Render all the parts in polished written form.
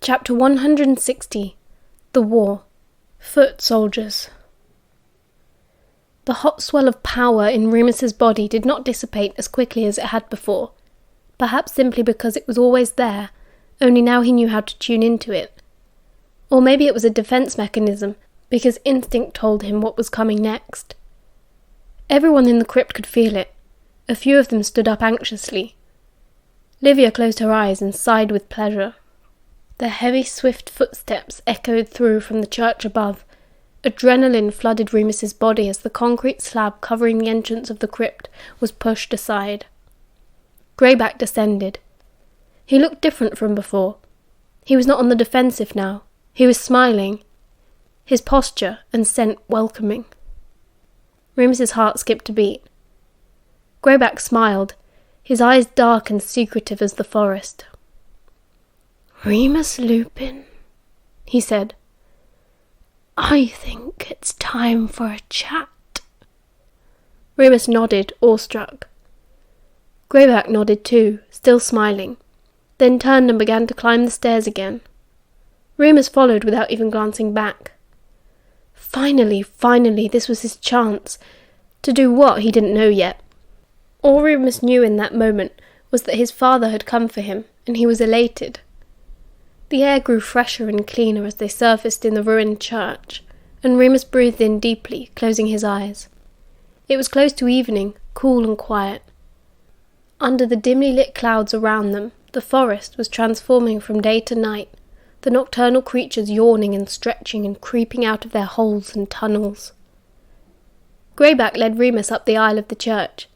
Chapter 160. The War. Foot Soldiers. The hot swell of power in Remus's body did not dissipate as quickly as it had before, perhaps simply because it was always there, only now he knew how to tune into it. Or maybe it was a defense mechanism, because instinct told him what was coming next. Everyone in the crypt could feel it. A few of them stood up anxiously. Livia closed her eyes and sighed with pleasure. The heavy, swift footsteps echoed through from the church above. Adrenaline flooded Remus's body as the concrete slab covering the entrance of the crypt was pushed aside. Greyback descended. He looked different from before. He was not on the defensive now. He was smiling. His posture and scent welcoming. Remus's heart skipped a beat. Greyback smiled, his eyes dark and secretive as the forest. "Remus Lupin," he said, "I think it's time for a chat." Remus nodded, awestruck. Greyback nodded too, still smiling, then turned and began to climb the stairs again. Remus followed without even glancing back. Finally, this was his chance. To do what, he didn't know yet. All Remus knew in that moment was that his father had come for him, and he was elated. The air grew fresher and cleaner as they surfaced in the ruined church, and Remus breathed in deeply, closing his eyes. It was close to evening, cool and quiet. Under the dimly lit clouds around them, the forest was transforming from day to night, the nocturnal creatures yawning and stretching and creeping out of their holes and tunnels. Greyback led Remus up the aisle of the church,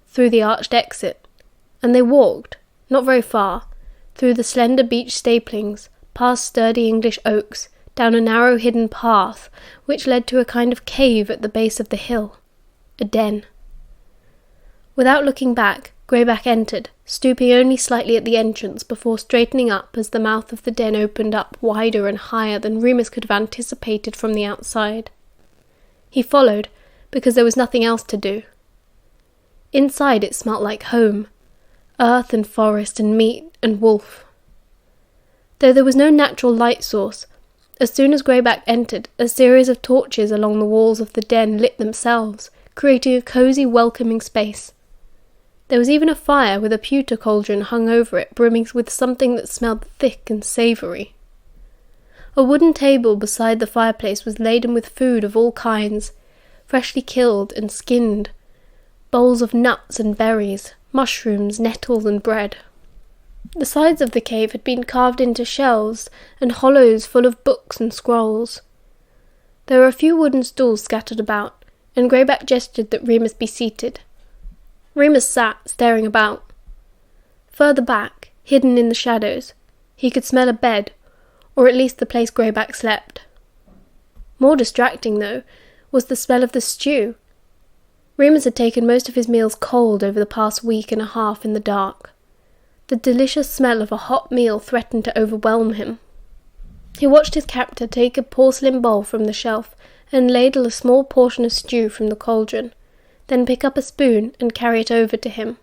through the arched exit, and they walked, not very far, through the slender beech staplings, past sturdy English oaks, down a narrow hidden path which led to a kind of cave at the base of the hill, a den. Without looking back, Greyback entered, stooping only slightly at the entrance before straightening up as the mouth of the den opened up wider and higher than Remus could have anticipated from the outside. He followed, because there was nothing else to do. Inside it smelt like home, earth and forest and meat and wolf. Though there was no natural light source, as soon as Greyback entered, a series of torches along the walls of the den lit themselves, creating a cosy, welcoming space. There was even a fire with a pewter cauldron hung over it, brimming with something that smelled thick and savoury. A wooden table beside the fireplace was laden with food of all kinds, freshly killed and skinned, bowls of nuts and berries, mushrooms, nettles and bread. The sides of the cave had been carved into shelves and hollows full of books and scrolls. There were a few wooden stools scattered about, and Greyback gestured that Remus be seated. Remus sat, staring about. Further back, hidden in the shadows, he could smell a bed, or at least the place Greyback slept. More distracting, though, was the smell of the stew. Remus had taken most of his meals cold over the past week and a half in the dark. The delicious smell of a hot meal threatened to overwhelm him. He watched his captor take a porcelain bowl from the shelf and ladle a small portion of stew from the cauldron, then pick up a spoon and carry it over to him.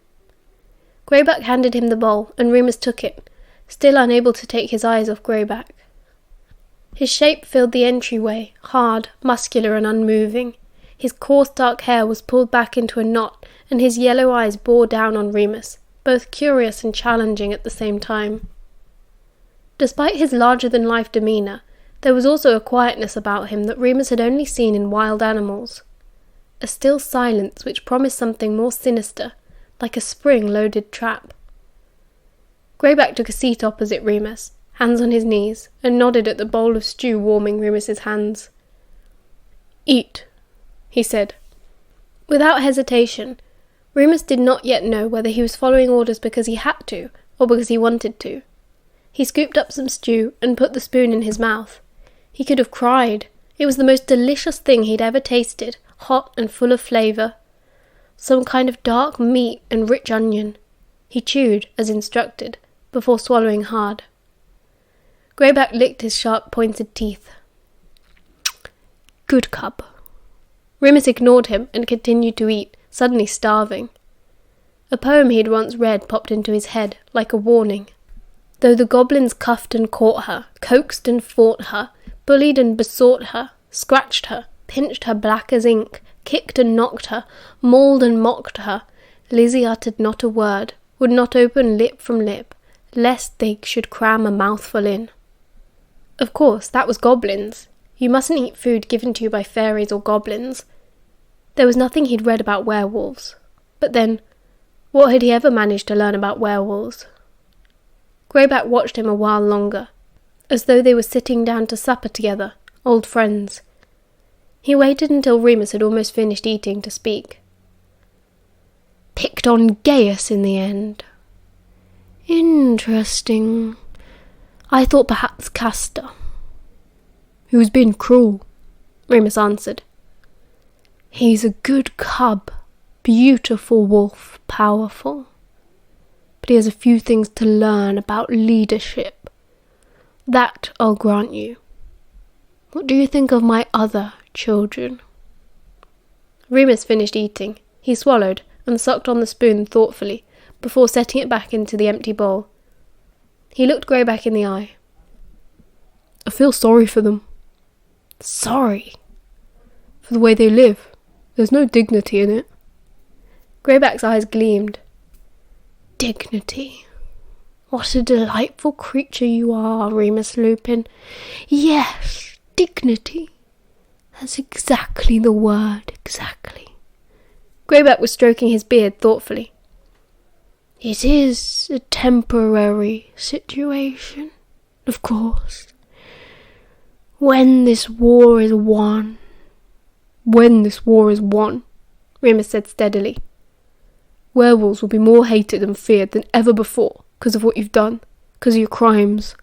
Greyback handed him the bowl, and Remus took it, still unable to take his eyes off Greyback. His shape filled the entryway, hard, muscular and unmoving. His coarse dark hair was pulled back into a knot, and his yellow eyes bore down on Remus, both curious and challenging at the same time. Despite his larger-than-life demeanour, there was also a quietness about him that Remus had only seen in wild animals. A still silence which promised something more sinister, like a spring-loaded trap. Greyback took a seat opposite Remus, hands on his knees, and nodded at the bowl of stew warming Remus's hands. "Eat," he said. Without hesitation, Remus did not yet know whether he was following orders because he had to, or because he wanted to. He scooped up some stew and put the spoon in his mouth. He could have cried. It was the most delicious thing he'd ever tasted, hot and full of flavour. Some kind of dark meat and rich onion. He chewed, as instructed, before swallowing hard. Greyback licked his sharp pointed teeth. "Good cub." Remus ignored him and continued to eat, suddenly starving. A poem he had once read popped into his head, like a warning. Though the goblins cuffed and caught her, coaxed and fought her, bullied and besought her, scratched her, pinched her black as ink, kicked and knocked her, mauled and mocked her, Lizzie uttered not a word, would not open lip from lip, lest they should cram a mouthful in. Of course, that was goblins. You mustn't eat food given to you by fairies or goblins. There was nothing he'd read about werewolves. But then, what had he ever managed to learn about werewolves? Greyback watched him a while longer, as though they were sitting down to supper together, old friends. He waited until Remus had almost finished eating to speak. Picked on Gaius in the end. Interesting. I thought perhaps Castor. He was being cruel, Remus answered. He's a good cub, beautiful wolf, powerful. But he has a few things to learn about leadership. That I'll grant you. What do you think of my other children? Remus finished eating. He swallowed and sucked on the spoon thoughtfully before setting it back into the empty bowl. He looked Greyback in the eye. I feel sorry for them. Sorry? For the way they live. There's no dignity in it. Greyback's eyes gleamed. Dignity. What a delightful creature you are, Remus Lupin. Yes, dignity. That's exactly the word, exactly. Greyback was stroking his beard thoughtfully. It is a temporary situation, of course. When this war is won, Remus said steadily, werewolves will be more hated and feared than ever before because of what you've done, because of your crimes.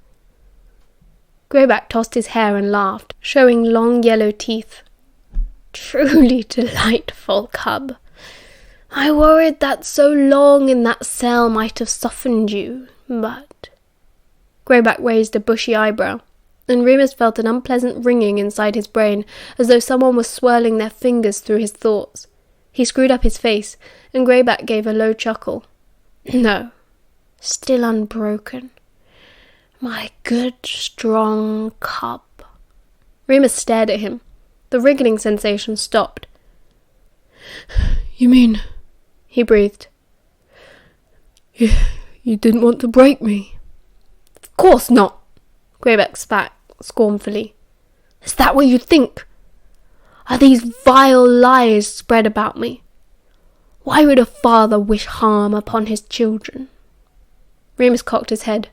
Greyback tossed his hair and laughed, showing long yellow teeth. Truly delightful cub. I worried that so long in that cell might have softened you, but... Greyback raised a bushy eyebrow, and Remus felt an unpleasant ringing inside his brain, as though someone was swirling their fingers through his thoughts. He screwed up his face, and Greyback gave a low chuckle. No, still unbroken. My good, strong cub. Remus stared at him. The wriggling sensation stopped. You mean... he breathed. You didn't want to break me? Of course not, Greyback spat scornfully. Is that what you think? Are these vile lies spread about me? Why would a father wish harm upon his children? Remus cocked his head.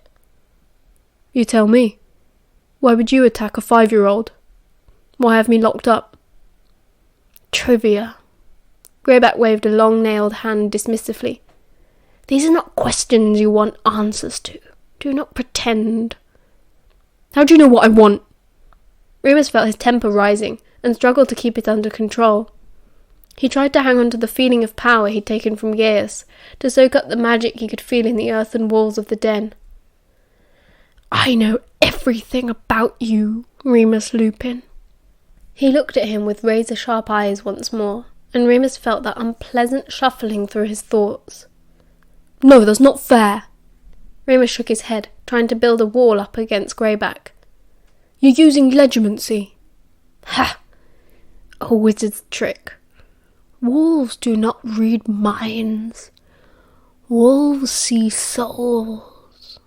You tell me. Why would you attack a 5-year-old? Why have me locked up? Trivia. Greyback waved a long-nailed hand dismissively. These are not questions you want answers to. Do not pretend. How do you know what I want? Remus felt his temper rising and struggled to keep it under control. He tried to hang on to the feeling of power he'd taken from Gaius, to soak up the magic he could feel in the earthen walls of the den. I know everything about you, Remus Lupin. He looked at him with razor-sharp eyes once more, and Remus felt that unpleasant shuffling through his thoughts. No, that's not fair. Remus shook his head, trying to build a wall up against Greyback. You're using legerdemacy. Ha! A wizard's trick. Wolves do not read minds. Wolves see souls.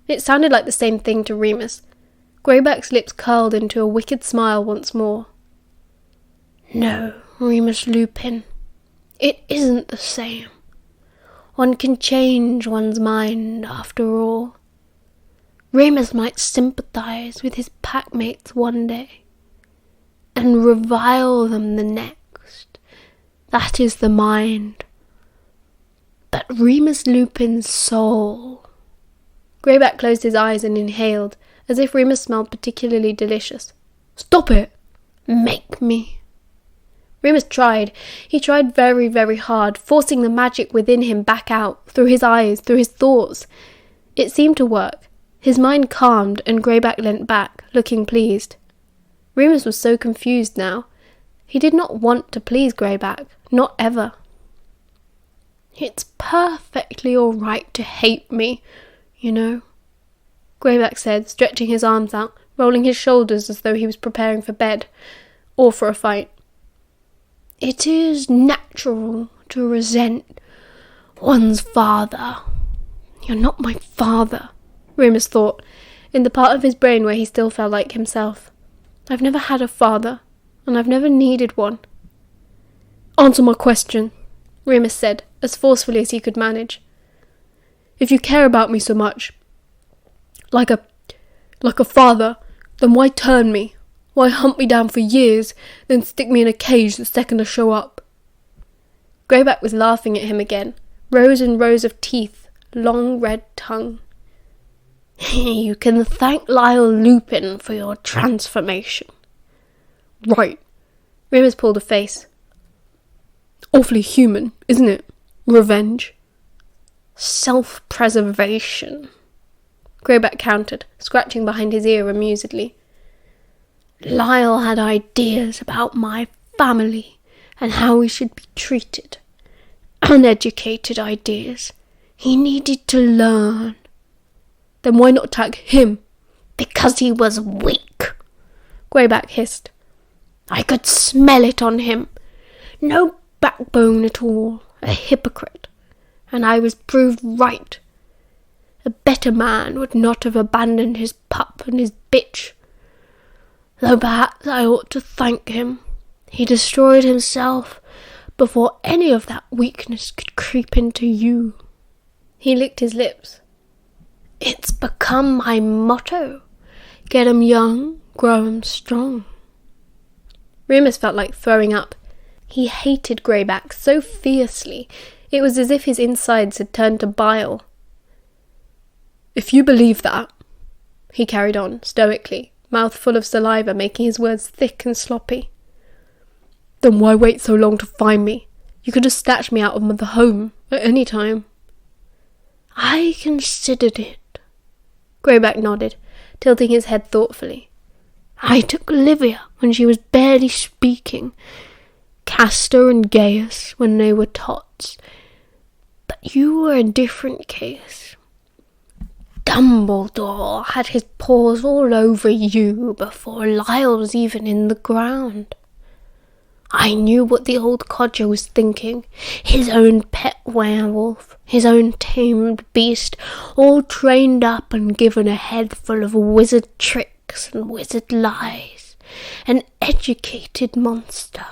It sounded like the same thing to Remus. Greyback's lips curled into a wicked smile once more. No, Remus Lupin, it isn't the same. One can change one's mind after all. Remus might sympathize with his packmates one day, and revile them the next. That is the mind. But Remus Lupin's soul... Greyback closed his eyes and inhaled, as if Remus smelled particularly delicious. Stop it! Make me. Remus tried. He tried very, very hard, forcing the magic within him back out, through his eyes, through his thoughts. It seemed to work. His mind calmed, and Greyback leant back, looking pleased. Remus was so confused now. He did not want to please Greyback, not ever. It's perfectly all right to hate me, you know, Greyback said, stretching his arms out, rolling his shoulders as though he was preparing for bed, or for a fight. It is natural to resent one's father. You're not my father, Remus thought, in the part of his brain where he still felt like himself. I've never had a father, and I've never needed one. Answer my question, Remus said, as forcefully as he could manage. If you care about me so much, like a father, then why turn me? Why hunt me down for years, then stick me in a cage the second I show up? Greyback was laughing at him again, rows and rows of teeth, long red tongue. You can thank Lyle Lupin for your transformation. Right. Remus pulled a face. Awfully human, isn't it? Revenge. Self-preservation, Greyback countered, scratching behind his ear amusedly. Lyle had ideas about my family and how we should be treated. Uneducated ideas. He needed to learn. Then why not attack him? Because he was weak, Greyback hissed. I could smell it on him. No backbone at all, a hypocrite. And I was proved right. A better man would not have abandoned his pup and his bitch. Though perhaps I ought to thank him. He destroyed himself before any of that weakness could creep into you. He licked his lips. It's become my motto. Get 'em young, grow 'em strong. Remus felt like throwing up. He hated Greyback so fiercely, it was as if his insides had turned to bile. If you believe that, he carried on, stoically, mouth full of saliva, making his words thick and sloppy, then why wait so long to find me? You could have snatched me out of the home at any time. I considered it. Greyback nodded, tilting his head thoughtfully. I took Olivia when she was barely speaking, Castor and Gaius when they were tots, but you were a different case. Dumbledore had his paws all over you before Lyle was even in the ground. I knew what the old codger was thinking. His own pet werewolf, his own tamed beast, all trained up and given a head full of wizard tricks and wizard lies. An educated monster.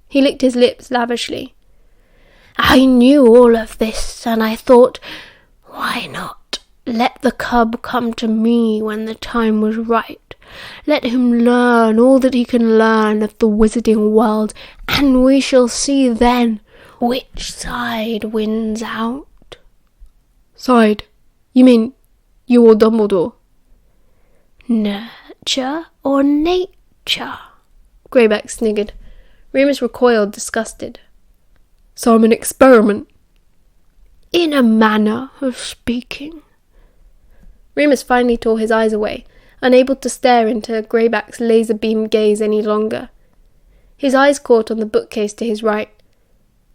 He licked his lips lavishly. I knew all of this, and I thought, why not let the cub come to me when the time was right? Let him learn all that he can learn of the wizarding world, and we shall see then which side wins out. Side? You mean you or Dumbledore? Nurture or nature? Greyback sniggered. Remus recoiled, disgusted. So I'm an experiment? In a manner of speaking. Remus finally tore his eyes away, unable to stare into Greyback's laser-beam gaze any longer. His eyes caught on the bookcase to his right.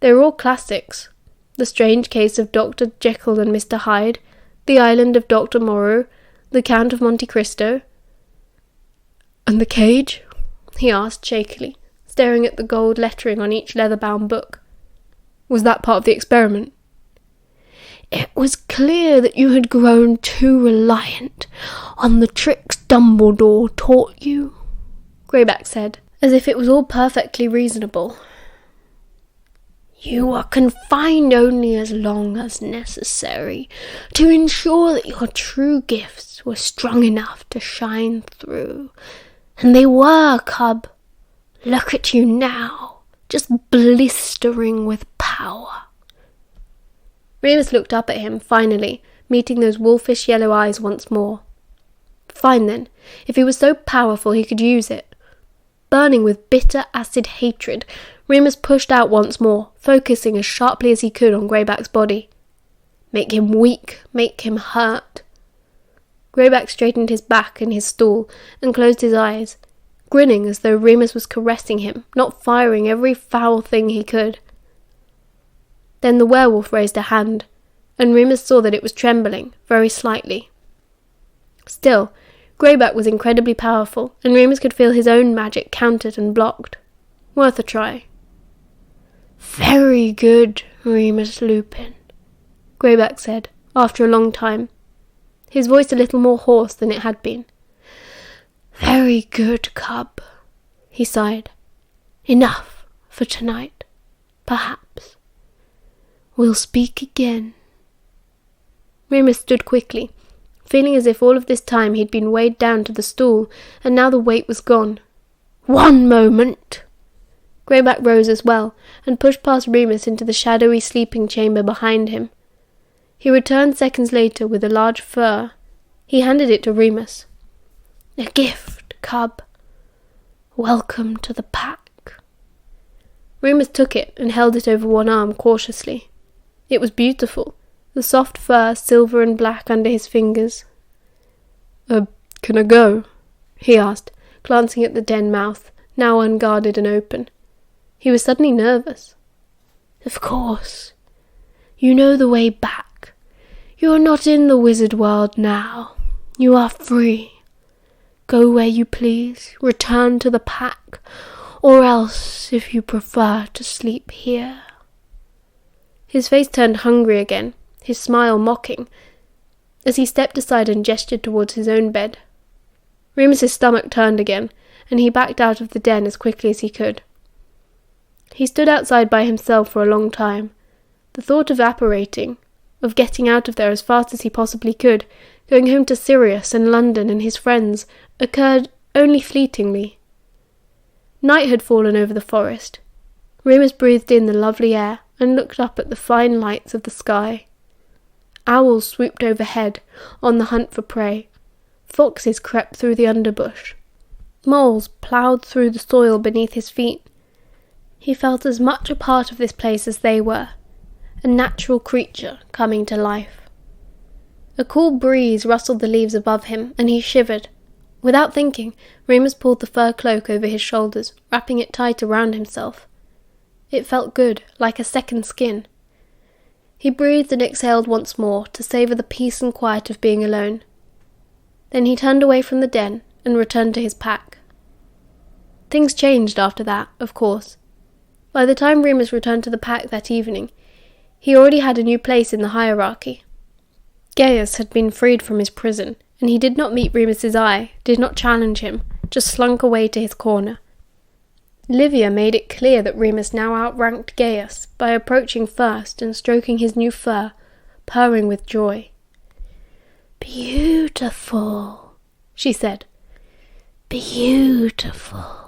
They were all classics. The Strange Case of Dr. Jekyll and Mr. Hyde, The Island of Dr. Moreau, The Count of Monte Cristo. And the cage? He asked shakily, staring at the gold lettering on each leather-bound book. Was that part of the experiment? It was clear that you had grown too reliant on the tricks Dumbledore taught you, Greyback said, as if it was all perfectly reasonable. You are confined only as long as necessary to ensure that your true gifts were strong enough to shine through. And they were, cub. Look at you now, just blistering with power. Remus looked up at him, finally, meeting those wolfish yellow eyes once more. Fine then, if he was so powerful he could use it. Burning with bitter acid hatred, Remus pushed out once more, focusing as sharply as he could on Greyback's body. Make him weak, make him hurt. Greyback straightened his back in his stool and closed his eyes, grinning as though Remus was caressing him, not firing every foul thing he could. Then the werewolf raised a hand, and Remus saw that it was trembling, very slightly. Still, Greyback was incredibly powerful, and Remus could feel his own magic countered and blocked. Worth a try. "Very good, Remus Lupin," Greyback said, after a long time, his voice a little more hoarse than it had been. "Very good, cub," he sighed. "Enough for tonight, perhaps. We'll speak again." Remus stood quickly, feeling as if all of this time he'd been weighed down to the stool, and now the weight was gone. "One moment!" Greyback rose as well, and pushed past Remus into the shadowy sleeping chamber behind him. He returned seconds later with a large fur. He handed it to Remus. "A gift, cub. Welcome to the pack." Remus took it and held it over one arm cautiously. It was beautiful, the soft fur silver and black under his fingers. Can I go?" he asked, glancing at the den mouth, now unguarded and open. He was suddenly nervous. "Of course. You know the way back. You are not in the wizard world now. You are free. Go where you please, return to the pack, or else, if you prefer, to sleep here." His face turned hungry again, his smile mocking, as he stepped aside and gestured towards his own bed. Remus's stomach turned again, and he backed out of the den as quickly as he could. He stood outside by himself for a long time, the thought of evaporating, of getting out of there as fast as he possibly could, going home to Sirius and London and his friends, occurred only fleetingly. Night had fallen over the forest. Remus breathed in the lovely air and looked up at the fine lights of the sky. Owls swooped overhead, on the hunt for prey. Foxes crept through the underbush. Moles ploughed through the soil beneath his feet. He felt as much a part of this place as they were, a natural creature coming to life. A cool breeze rustled the leaves above him, and he shivered. Without thinking, Remus pulled the fur cloak over his shoulders, wrapping it tight around himself. It felt good, like a second skin. He breathed and exhaled once more to savour the peace and quiet of being alone. Then he turned away from the den and returned to his pack. Things changed after that, of course. By the time Remus returned to the pack that evening, he already had a new place in the hierarchy. Gaius had been freed from his prison, and he did not meet Remus's eye, did not challenge him, just slunk away to his corner. Livia made it clear that Remus now outranked Gaius by approaching first and stroking his new fur, purring with joy. "Beautiful," she said. "Beautiful."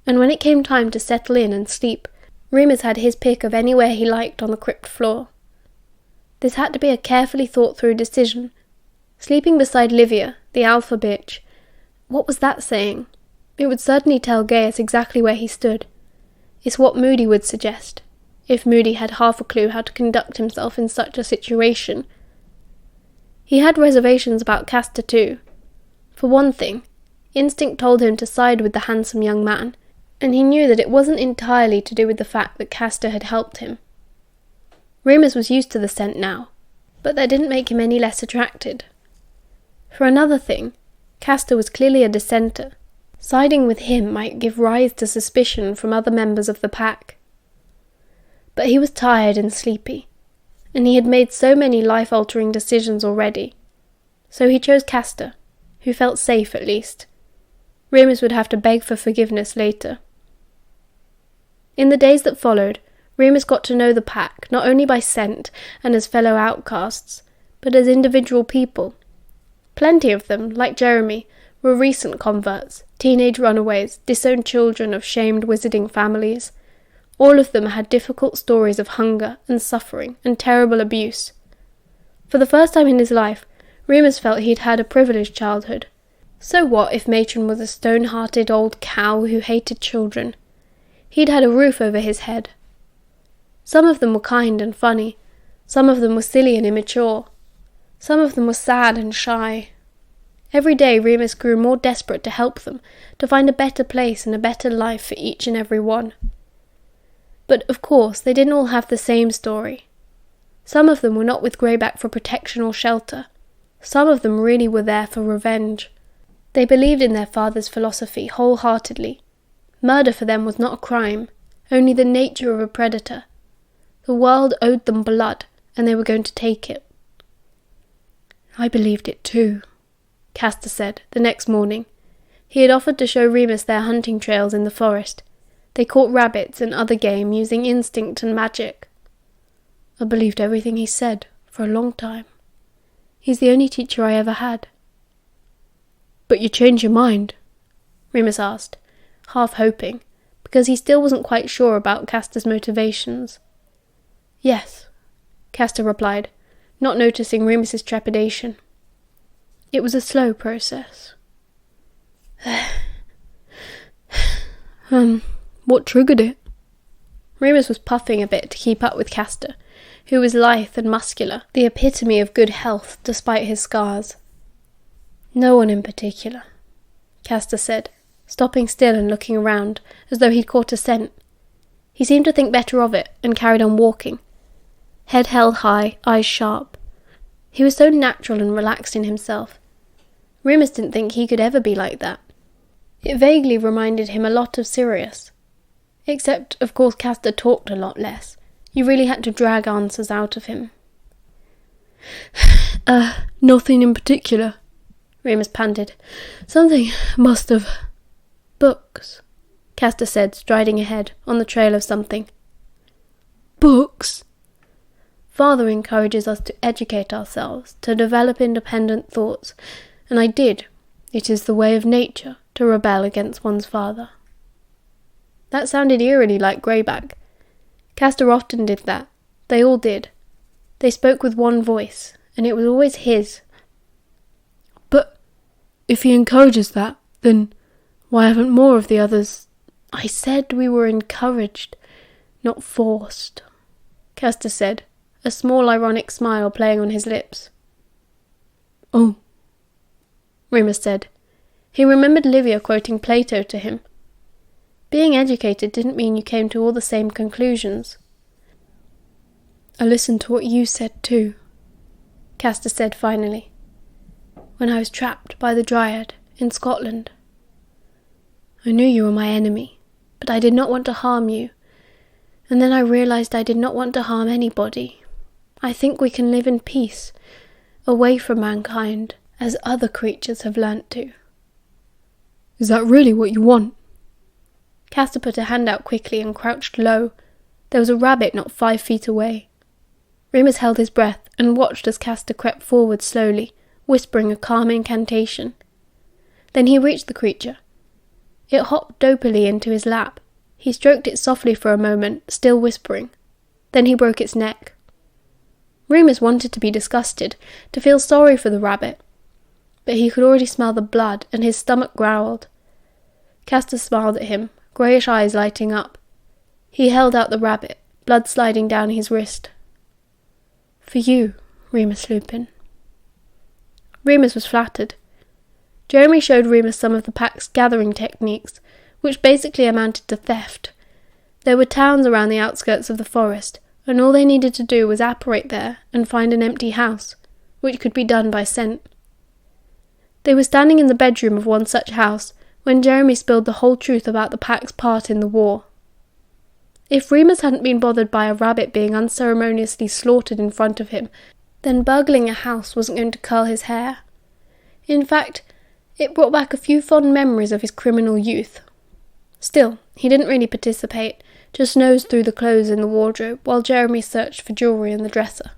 And when it came time to settle in and sleep, Remus had his pick of anywhere he liked on the crypt floor. This had to be a carefully thought-through decision. Sleeping beside Livia, the alpha bitch, what was that saying? It would certainly tell Gaius exactly where he stood. It's what Moody would suggest, if Moody had half a clue how to conduct himself in such a situation. He had reservations about Castor too. For one thing, instinct told him to side with the handsome young man, and he knew that it wasn't entirely to do with the fact that Castor had helped him. Remus was used to the scent now, but that didn't make him any less attracted. For another thing, Castor was clearly a dissenter. Siding with him might give rise to suspicion from other members of the pack. But he was tired and sleepy, and he had made so many life-altering decisions already. So he chose Castor, who felt safe at least. Remus would have to beg for forgiveness later. In the days that followed, Remus got to know the pack not only by scent and as fellow outcasts, but as individual people. Plenty of them, like Jeremy, were recent converts, teenage runaways, disowned children of shamed wizarding families. All of them had difficult stories of hunger and suffering and terrible abuse. For the first time in his life, Remus felt he'd had a privileged childhood. So what if Matron was a stone-hearted old cow who hated children? He'd had a roof over his head. Some of them were kind and funny. Some of them were silly and immature. Some of them were sad and shy. Every day Remus grew more desperate to help them, to find a better place and a better life for each and every one. But, of course, they didn't all have the same story. Some of them were not with Greyback for protection or shelter. Some of them really were there for revenge. They believed in their father's philosophy wholeheartedly. Murder for them was not a crime, only the nature of a predator. The world owed them blood, and they were going to take it. I believed it too, Castor said, the next morning. He had offered to show Remus their hunting trails in the forest. They caught rabbits and other game using instinct and magic. I believed everything he said for a long time. He's the only teacher I ever had. But you changed your mind? Remus asked, half hoping, because he still wasn't quite sure about Castor's motivations. Yes, Castor replied, not noticing Remus's trepidation. It was a slow process. What triggered it? Remus was puffing a bit to keep up with Castor, who was lithe and muscular, the epitome of good health despite his scars. No one in particular, Castor said, stopping still and looking around, as though he'd caught a scent. He seemed to think better of it, and carried on walking. Head held high, eyes sharp. He was so natural and relaxed in himself. Remus didn't think he could ever be like that. It vaguely reminded him a lot of Sirius. Except, of course, Castor talked a lot less. You really had to drag answers out of him. Nothing in particular, Remus panted. Something must have... Books, Castor said, striding ahead, on the trail of something. Books? Father encourages us to educate ourselves, to develop independent thoughts, and I did. It is the way of nature to rebel against one's father. That sounded eerily like Greyback. Castor often did that. They all did. They spoke with one voice, and it was always his. But if he encourages that, then why haven't more of the others? I said we were encouraged, not forced, Castor said, a small ironic smile playing on his lips. Oh, Remus said. He remembered Livia quoting Plato to him. Being educated didn't mean you came to all the same conclusions. I listened to what you said too, Castor said finally, when I was trapped by the Dryad in Scotland. I knew you were my enemy, but I did not want to harm you, and then I realized I did not want to harm anybody. I think we can live in peace, away from mankind, as other creatures have learnt to. Is that really what you want? Castor put a hand out quickly and crouched low. There was a rabbit not 5 feet away. Remus held his breath and watched as Castor crept forward slowly, whispering a calm incantation. Then he reached the creature. It hopped dopily into his lap. He stroked it softly for a moment, still whispering. Then he broke its neck. Remus wanted to be disgusted, to feel sorry for the rabbit, but he could already smell the blood, and his stomach growled. Castor smiled at him, greyish eyes lighting up. He held out the rabbit, blood sliding down his wrist. For you, Remus Lupin. Remus was flattered. Jeremy showed Remus some of the pack's gathering techniques, which basically amounted to theft. There were towns around the outskirts of the forest, and all they needed to do was apparate there and find an empty house, which could be done by scent. They were standing in the bedroom of one such house when Jeremy spilled the whole truth about the pack's part in the war. If Remus hadn't been bothered by a rabbit being unceremoniously slaughtered in front of him, then burgling a house wasn't going to curl his hair. In fact, it brought back a few fond memories of his criminal youth. Still, he didn't really participate, just nosed through the clothes in the wardrobe while Jeremy searched for jewellery in the dresser.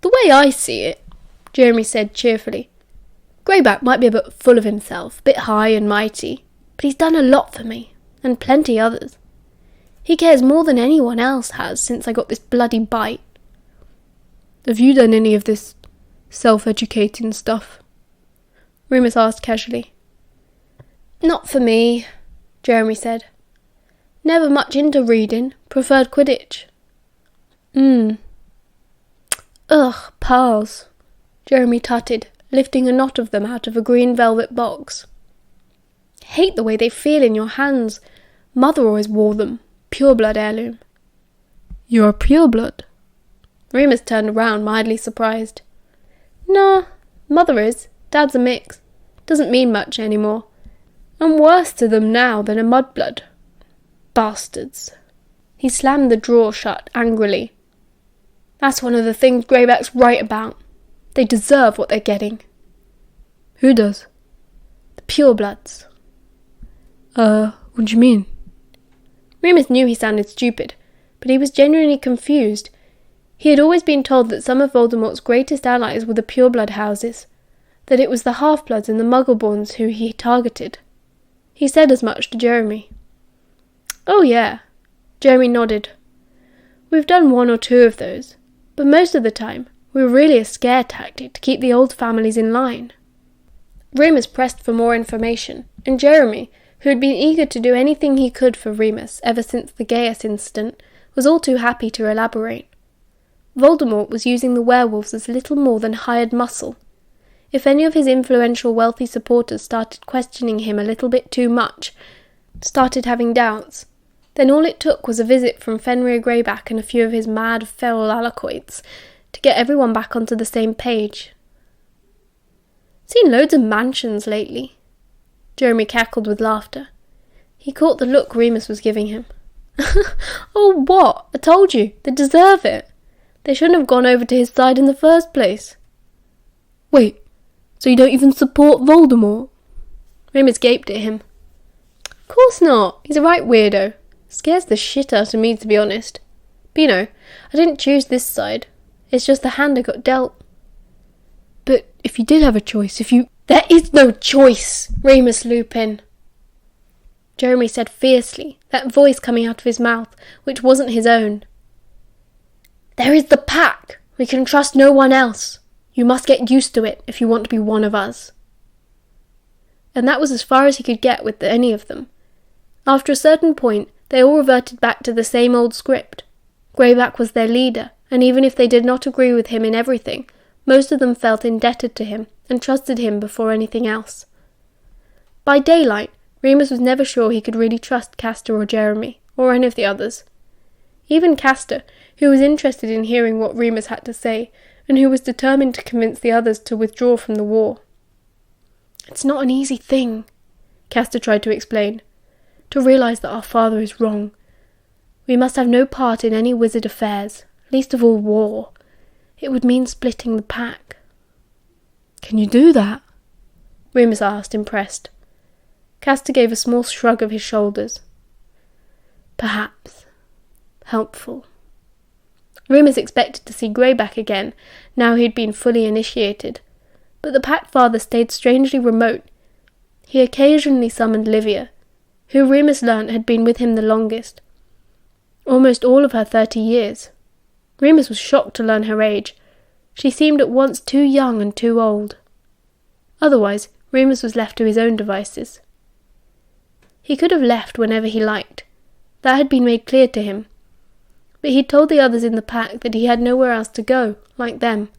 The way I see it, Jeremy said cheerfully, Greyback might be a bit full of himself, a bit high and mighty, but he's done a lot for me, and plenty others. He cares more than anyone else has since I got this bloody bite. Have you done any of this self-educating stuff? Remus asked casually. Not for me, Jeremy said. Never much into reading, preferred Quidditch. Ugh, pearls, Jeremy tutted, lifting a knot of them out of a green velvet box. Hate the way they feel in your hands. Mother always wore them. Pureblood heirloom. You're a pureblood? Remus turned around, mildly surprised. Nah, mother is. Dad's a mix. Doesn't mean much anymore. I'm worse to them now than a mudblood. Bastards. He slammed the drawer shut angrily. That's one of the things Greyback's right about. They deserve what they're getting. Who does? The purebloods. What do you mean? Remus knew he sounded stupid, but he was genuinely confused. He had always been told that some of Voldemort's greatest allies were the pureblood houses, that it was the half-bloods and the muggleborns who he targeted. He said as much to Jeremy. Oh yeah, Jeremy nodded. We've done 1 or 2 of those, but most of the time we were really a scare tactic to keep the old families in line. Remus pressed for more information, and Jeremy, who had been eager to do anything he could for Remus ever since the Gaius incident, was all too happy to elaborate. Voldemort was using the werewolves as little more than hired muscle. If any of his influential wealthy supporters started questioning him a little bit too much, started having doubts, then all it took was a visit from Fenrir Greyback and a few of his mad feral alacoids to get everyone back onto the same page. Seen loads of mansions lately. Jeremy cackled with laughter. He caught the look Remus was giving him. Oh, what? I told you, they deserve it. They shouldn't have gone over to his side in the first place. Wait, so you don't even support Voldemort? Remus gaped at him. Of course not. He's a right weirdo. Scares the shit out of me, to be honest. But I didn't choose this side. It's just the hand I got dealt. But if you did have a choice, There is no choice, Remus Lupin. Jeremy said fiercely, that voice coming out of his mouth, which wasn't his own. There is the pack. We can trust no one else. You must get used to it if you want to be one of us. And that was as far as he could get with any of them. After a certain point, they all reverted back to the same old script. Greyback was their leader, and even if they did not agree with him in everything, most of them felt indebted to him and trusted him before anything else. By daylight, Remus was never sure he could really trust Castor or Jeremy, or any of the others. Even Castor, who was interested in hearing what Remus had to say, and who was determined to convince the others to withdraw from the war. It's not an easy thing, Castor tried to explain, to realise that our father is wrong. We must have no part in any wizard affairs, least of all war. It would mean splitting the pack. Can you do that? Remus asked, impressed. Castor gave a small shrug of his shoulders. Perhaps. Helpful. Remus expected to see Greyback again, now he had been fully initiated, but the Pack Father stayed strangely remote. He occasionally summoned Livia, who Remus learnt had been with him the longest, almost all of her 30 years. Remus was shocked to learn her age. She seemed at once too young and too old. Otherwise, Remus was left to his own devices. He could have left whenever he liked. That had been made clear to him. But he'd told the others in the pack that he had nowhere else to go, like them.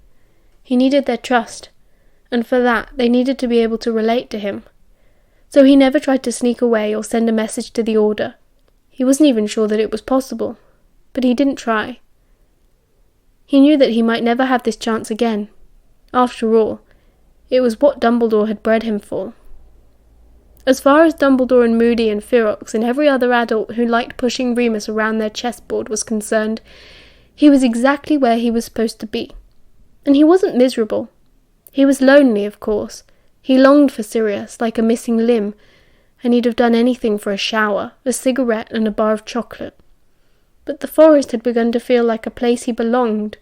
He needed their trust, and for that they needed to be able to relate to him. So he never tried to sneak away or send a message to the Order. He wasn't even sure that it was possible, but he didn't try. He knew that he might never have this chance again. After all, it was what Dumbledore had bred him for. As far as Dumbledore and Moody and Ferox and every other adult who liked pushing Remus around their chessboard was concerned, he was exactly where he was supposed to be. And he wasn't miserable. He was lonely, of course. He longed for Sirius, like a missing limb, and he'd have done anything for a shower, a cigarette and a bar of chocolate. But the forest had begun to feel like a place he belonged.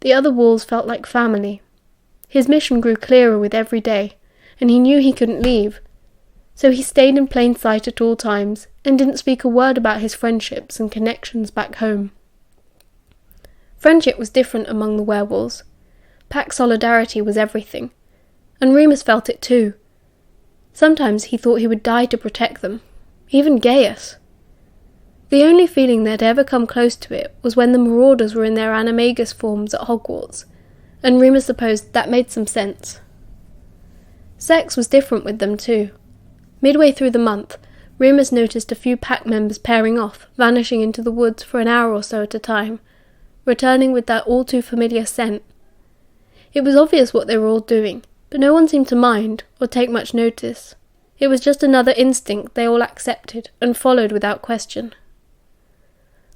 The other walls felt like family. His mission grew clearer with every day, and he knew he couldn't leave. So he stayed in plain sight at all times, and didn't speak a word about his friendships and connections back home. Friendship was different among the werewolves. Pack solidarity was everything, and Remus felt it too. Sometimes he thought he would die to protect them, even Gaius. The only feeling that had ever come close to it was when the Marauders were in their animagus forms at Hogwarts, and Remus supposed that made some sense. Sex was different with them too. Midway through the month, Remus noticed a few pack members pairing off, vanishing into the woods for an hour or so at a time, returning with that all-too-familiar scent. It was obvious what they were all doing, but no one seemed to mind or take much notice. It was just another instinct they all accepted and followed without question.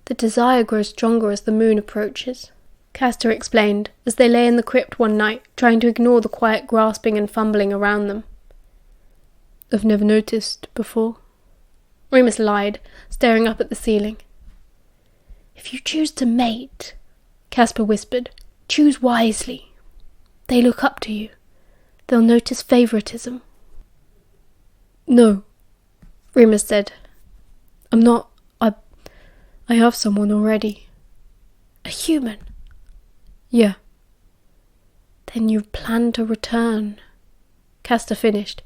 The desire grows stronger as the moon approaches, Castor explained, as they lay in the crypt one night, trying to ignore the quiet grasping and fumbling around them. I've never noticed before. Remus lied, staring up at the ceiling. If you choose to mate, Caspar whispered, choose wisely. They look up to you. They'll notice favoritism. No, Remus said. I'm not. I have someone already. A human? Yeah. Then you plan to return, Castor finished.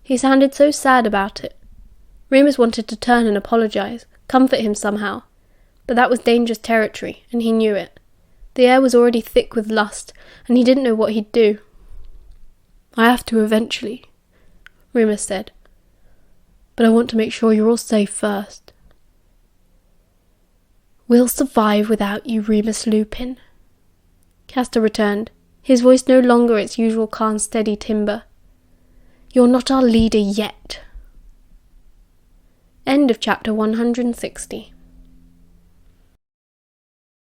He sounded so sad about it. Remus wanted to turn and apologise, comfort him somehow, but that was dangerous territory, and he knew it. The air was already thick with lust, and he didn't know what he'd do. I have to eventually, Remus said. But I want to make sure you're all safe first. We'll survive without you, Remus Lupin, Castor returned, his voice no longer its usual calm, steady timbre. You're not our leader yet. End of chapter 160.